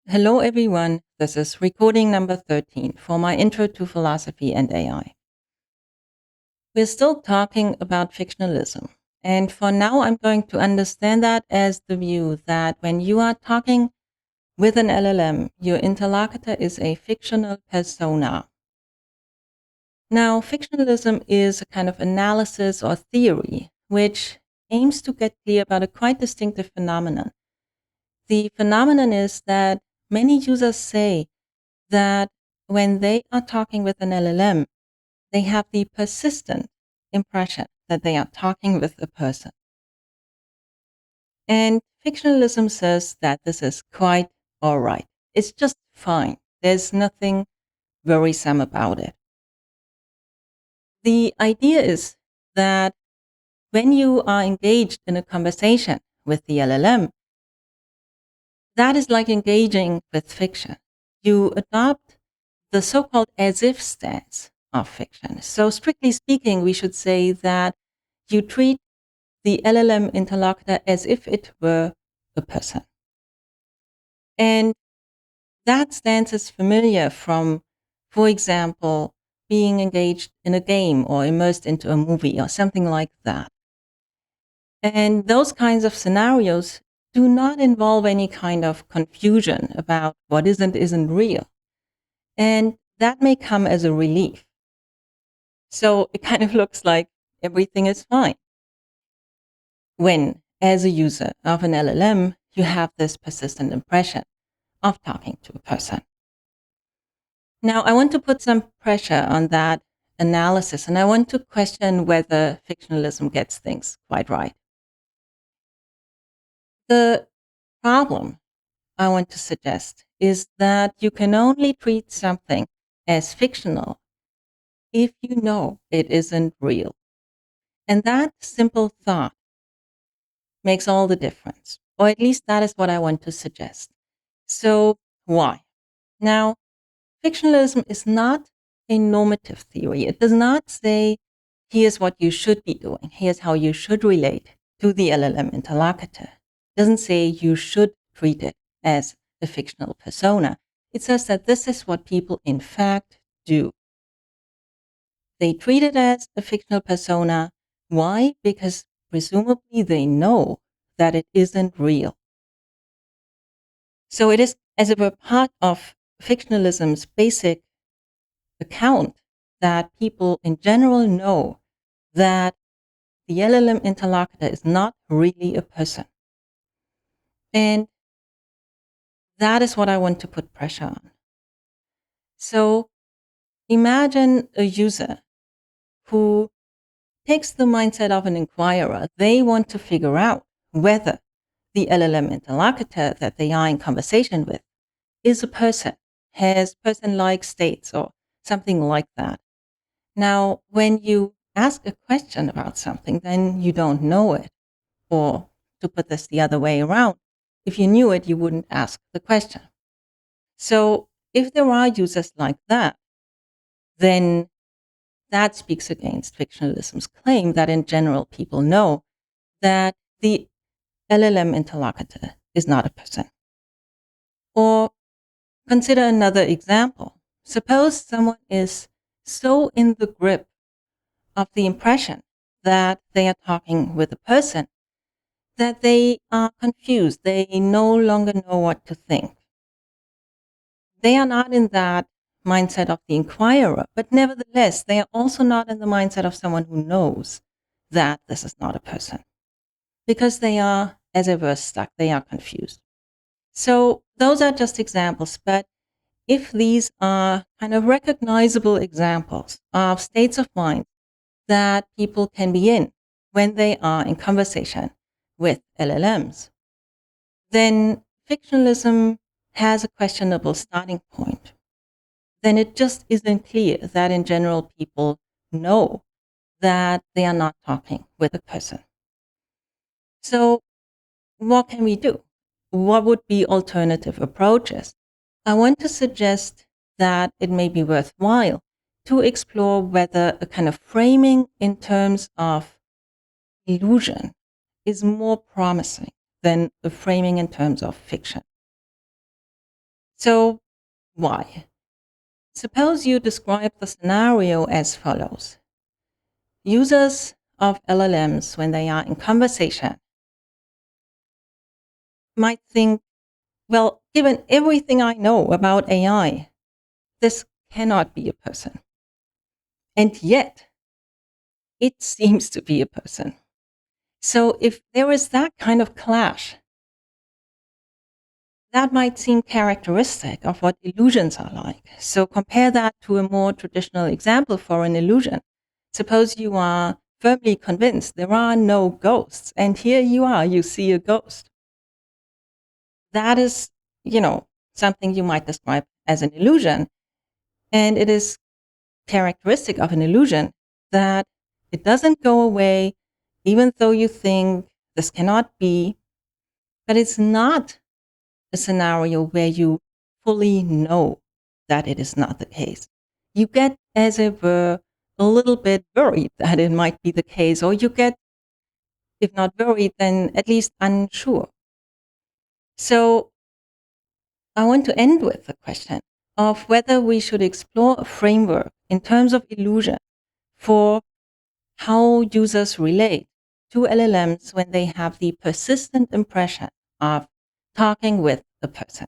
Hello, everyone. This is recording number 13 for my Intro to Philosophy and AI. We're still talking about fictionalism. And for now, I'm going to understand that as the view that when you are talking with an LLM, your interlocutor is a fictional persona. Now, fictionalism is a kind of analysis or theory which aims to get clear about a quite distinctive phenomenon. The phenomenon is that many users say that when they are talking with an LLM, they have the persistent impression that they are talking with a person. And fictionalism says that this is quite all right. It's just fine. There's nothing worrisome about it. The idea is that when you are engaged in a conversation with the LLM, that is like engaging with fiction. You adopt the so-called as-if stance of fiction. So strictly speaking, we should say that you treat the LLM interlocutor as if it were a person. And that stance is familiar from, for example, being engaged in a game or immersed into a movie or something like that. And those kinds of scenarios do not involve any kind of confusion about what isn't real. And that may come as a relief. So it kind of looks like everything is fine. When, as a user of an LLM, you have this persistent impression of talking to a person. Now, I want to put some pressure on that analysis, and I want to question whether fictionalism gets things quite right. The problem I want to suggest is that you can only treat something as fictional if you know it isn't real. And that simple thought makes all the difference, or at least that is what I want to suggest. So, why? Now, fictionalism is not a normative theory. It does not say, here's what you should be doing, here's how you should relate to the LLM interlocutor. It doesn't say you should treat it as a fictional persona. It says that this is what people in fact do. They treat it as a fictional persona. Why? Because presumably they know that it isn't real. So it is as if a part of fictionalism's basic account that people in general know that the LLM interlocutor is not really a person. And that is what I want to put pressure on. So imagine a user who takes the mindset of an inquirer. They want to figure out whether the LLM interlocutor that they are in conversation with is a person, has person-like states or something like that. Now, when you ask a question about something, then you don't know it. Or to put this the other way around, if you knew it, you wouldn't ask the question. So if there are users like that, then that speaks against fictionalism's claim that in general people know that the LLM interlocutor is not a person. Or consider another example. Suppose someone is so in the grip of the impression that they are talking with a person that they are confused. They no longer know what to think. They are not in that mindset of the inquirer, but nevertheless, they are also not in the mindset of someone who knows that this is not a person because they are, as it were, stuck. They are confused. So those are just examples, but if these are kind of recognizable examples of states of mind that people can be in when they are in conversation with LLMs, then fictionalism has a questionable starting point. Then it just isn't clear that in general people know that they are not talking with a person. So what can we do? What would be alternative approaches? I want to suggest that it may be worthwhile to explore whether a kind of framing in terms of illusion is more promising than a framing in terms of fiction. So why? Suppose you describe the scenario as follows. Users of LLMs, when they are in conversation, might think, well, given everything I know about AI, this cannot be a person. And yet, it seems to be a person. So if there is that kind of clash, that might seem characteristic of what illusions are like. So compare that to a more traditional example for an illusion. Suppose you are firmly convinced there are no ghosts, and here you are, you see a ghost. That is, something you might describe as an illusion. And it is characteristic of an illusion that it doesn't go away, even though you think this cannot be, but it's not a scenario where you fully know that it is not the case. You get, as it were, a little bit worried that it might be the case, or you get, if not worried, then at least unsure. So I want to end with the question of whether we should explore a framework in terms of illusion for how users relate to LLMs when they have the persistent impression of talking with a person.